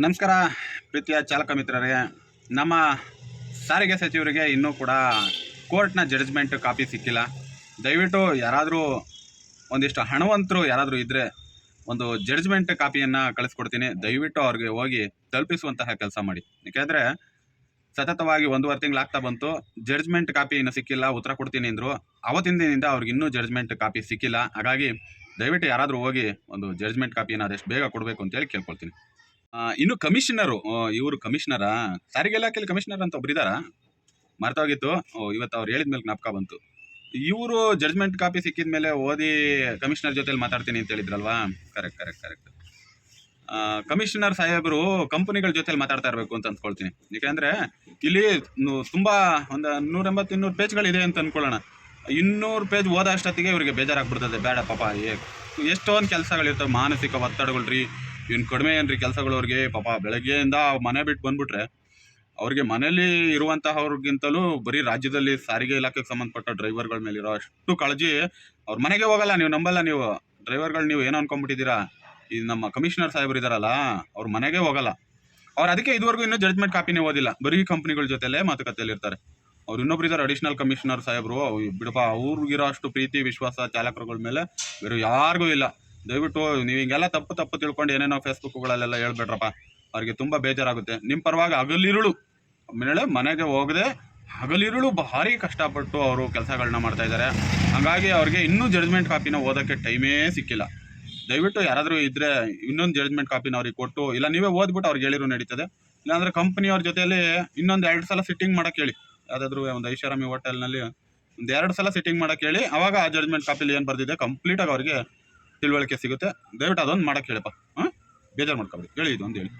ನಮಸ್ಕಾರ ಪ್ರೀತಿಯ ಚಾಲಕ ಮಿತ್ರರೇ. ನಮ್ಮ ಸಾರಿಗೆ ಸಚಿವರಿಗೆ ಇನ್ನೂ ಕೂಡ ಕೋರ್ಟ್ನ ಜಡ್ಜ್ಮೆಂಟ್ ಕಾಪಿ ಸಿಕ್ಕಿಲ್ಲ. ದಯವಿಟ್ಟು ಯಾರಾದರೂ ಒಂದಿಷ್ಟು ಹಣವಂತರು ಯಾರಾದರೂ ಇದ್ದರೆ ಒಂದು ಜಡ್ಜ್ಮೆಂಟ್ ಕಾಪಿಯನ್ನು ಕಳಿಸ್ಕೊಡ್ತೀನಿ. ದಯವಿಟ್ಟು ಅವ್ರಿಗೆ ಹೋಗಿ ತಲುಪಿಸುವಂತಹ ಕೆಲಸ ಮಾಡಿ. ಯಾಕೆಂದರೆ ಸತತವಾಗಿ 1.5 ತಿಂಗಳಾಗ್ತಾ ಬಂತು, ಜಡ್ಜ್ಮೆಂಟ್ ಕಾಪಿ ಇನ್ನೂ ಸಿಕ್ಕಿಲ್ಲ. ಉತ್ತರ ಕೊಡ್ತೀನಿ ಅಂದರು. ಆವತ್ತಿನ ದಿನದಿಂದ ಅವ್ರಿಗೆ ಇನ್ನೂ ಜಡ್ಜ್ಮೆಂಟ್ ಕಾಪಿ ಸಿಕ್ಕಿಲ್ಲ. ಹಾಗಾಗಿ ದಯವಿಟ್ಟು ಯಾರಾದರೂ ಹೋಗಿ ಒಂದು ಜಡ್ಜ್ಮೆಂಟ್ ಕಾಪಿಯನ್ನು ಆದಷ್ಟು ಬೇಗ ಕೊಡಬೇಕು ಅಂತೇಳಿ ಕೇಳ್ಕೊಳ್ತೀನಿ. ಇನ್ನು ಕಮಿಷನರು, ಇವರು ಕಮಿಷನರಾ? ಸಾರಿಗೆ ಇಲಾಖೆಯಲ್ಲಿ ಕಮಿಷನರ್ ಅಂತ ಒಬ್ರು ಇದ್ದಾರಾ? ಮರ್ತೋಗಿತ್ತು. ಇವತ್ತು ಅವ್ರು ಹೇಳಿದ ಮೇಲೆ ಜ್ಞಾಪಕ ಬಂತು. ಇವರು ಜಡ್ಜ್ಮೆಂಟ್ ಕಾಪಿ ಸಿಕ್ಕಿದ ಮೇಲೆ ಓದಿ ಕಮಿಷನರ್ ಜೊತೆಲಿ ಮಾತಾಡ್ತೀನಿ ಅಂತ ಹೇಳಿದ್ರಲ್ವಾ? ಕರೆಕ್ಟ್. ಕಮಿಷನರ್ ಸಾಹೇಬರು ಕಂಪನಿಗಳ ಜೊತೆಲಿ ಮಾತಾಡ್ತಾ ಇರಬೇಕು ಅಂತ ಅಂದ್ಕೊಳ್ತೀನಿ. ಯಾಕೆಂದರೆ ಇಲ್ಲಿ ತುಂಬ ಒಂದು 180-200 ಪೇಜ್ಗಳಿದೆ ಅಂತ ಅಂದ್ಕೊಳ್ಳೋಣ. 200 ಪೇಜ್ ಓದೋ ಅಷ್ಟೊತ್ತಿಗೆ ಇವರಿಗೆ ಬೇಜಾರಾಗ್ಬಿಡ್ತದೆ. ಬೇಡ ಪಾಪ, ಎಷ್ಟೊಂದು ಕೆಲಸಗಳಿರ್ತವೆ, ಮಾನಸಿಕ ಒತ್ತಡಗಳು ರೀ. ಇನ್ನು ಕಡಿಮೆ ಏನ್ರಿ ಕೆಲಸಗಳು ಅವ್ರಿಗೆ. ಪಾಪ ಬೆಳಗ್ಗೆಯಿಂದ ಮನೆ ಬಿಟ್ಟು ಬಂದ್ಬಿಟ್ರೆ ಅವ್ರಿಗೆ ಮನೇಲಿ ಇರುವಂತಹವ್ರಿಗಿಂತಲೂ ಬರೀ ರಾಜ್ಯದಲ್ಲಿ ಸಾರಿಗೆ ಇಲಾಖೆಗೆ ಸಂಬಂಧಪಟ್ಟ ಡ್ರೈವರ್ಗಳ ಮೇಲೆ ಇರೋ ಅಷ್ಟು ಕಾಳಜಿ. ಅವ್ರ ಮನೆಗೆ ಹೋಗಲ್ಲ. ನೀವು ನಂಬಲ್ಲ. ನೀವು ಡ್ರೈವರ್ಗಳು ನೀವು ಏನೋ ಅನ್ಕೊಂಡ್ಬಿಟ್ಟಿದ್ದೀರಾ. ಈ ನಮ್ಮ ಕಮಿಷನರ್ ಸಾಹೇಬರು ಇದ್ದಾರಲ್ಲ, ಅವ್ರ ಮನೆಗೆ ಹೋಗಲ್ಲ. ಅವ್ರು ಅದಕ್ಕೆ ಇದುವರೆಗೂ ಇನ್ನೂ ಜಡ್ಜ್ಮೆಂಟ್ ಕಾಪಿನೇ ಓದಿಲ್ಲ. ಬರೀ ಕಂಪ್ನಿಗಳ ಜೊತೆಲೇ ಮಾತುಕತೆಯಲ್ಲಿ ಇರ್ತಾರೆ. ಅವ್ರು ಇನ್ನೊಬ್ರು ಇದ್ದಾರೆ, ಅಡಿಷನಲ್ ಕಮಿಷನರ್ ಸಾಹೇಬರು. ಬಿಡಪ್ಪ, ಅವ್ರಿಗಿರೋ ಅಷ್ಟು ಪ್ರೀತಿ ವಿಶ್ವಾಸ ಚಾಲಕರುಗಳ ಮೇಲೆ ಬೇರೆ ಯಾರಿಗೂ ಇಲ್ಲ. ದಯವಿಟ್ಟು ನೀವು ಹಿಂಗೆಲ್ಲ ತಪ್ಪು ತಿಳ್ಕೊಂಡು ಏನೇನೋ ಫೇಸ್ಬುಕ್ಗಳಲ್ಲೆಲ್ಲ ಹೇಳ್ಬೇಡ್ರಪ್ಪ. ಅವ್ರಿಗೆ ತುಂಬ ಬೇಜಾರಾಗುತ್ತೆ. ನಿಮ್ಮ ಪರವಾಗಿ ಹಗಲಿರುಳು ಮನೆಗೆ ಹೋಗದೆ ಹಗಲಿರುಳು ಭಾರಿ ಕಷ್ಟಪಟ್ಟು ಅವರು ಕೆಲಸಗಳನ್ನ ಮಾಡ್ತಾ ಇದ್ದಾರೆ. ಹಾಗಾಗಿ ಅವ್ರಿಗೆ ಇನ್ನೂ ಜಡ್ಜ್ಮೆಂಟ್ ಕಾಪಿನ ಓದೋಕ್ಕೆ ಟೈಮೇ ಸಿಕ್ಕಿಲ್ಲ. ದಯವಿಟ್ಟು ಯಾರಾದರೂ ಇದ್ದರೆ ಇನ್ನೊಂದು ಜಡ್ಜ್ಮೆಂಟ್ ಕಾಪಿನ ಅವ್ರಿಗೆ ಕೊಟ್ಟು, ಇಲ್ಲ ನೀವೇ ಓದ್ಬಿಟ್ಟು ಅವ್ರಿಗೆ ಹೇಳಿರೂ ನಡೀತದೆ. ಇಲ್ಲಾಂದರೆ ಕಂಪ್ನಿಯವ್ರ ಜೊತೆಯಲ್ಲಿ ಇನ್ನೊಂದು 2 ಸಲ ಸಿಟ್ಟಿಂಗ್ ಮಾಡೋಕ್ಕೆ ಹೇಳಿ. ಯಾವುದಾದ್ರೂ ಒಂದು ಐಷಾರಾಮಿ ಹೋಟೆಲ್ನಲ್ಲಿ ಒಂದು 2 ಸಲ ಸಿಟ್ಟಿಂಗ್ ಮಾಡೋಕ್ಕೆ ಹೇಳಿ. ಆವಾಗ ಆ ಜಡ್ಜ್ಮೆಂಟ್ ಕಾಪಿಲಿ ಏನು ಬರ್ದಿದೆ ಕಂಪ್ಲೀಟಾಗಿ ಅವ್ರಿಗೆ ತಿಳುವಳಿಕೆ ಸಿಗುತ್ತೆ. ದಯವಿಟ್ಟು ಅದೊಂದು ಮಾಡೋಕ್ಕೆ ಹೇಳಿಪ್ಪ. ಬೇಜಾರು ಮಾಡ್ಕೊಬೇಡಿ. ಹೇಳಿ, ಇದೊಂದು ಹೇಳಿ.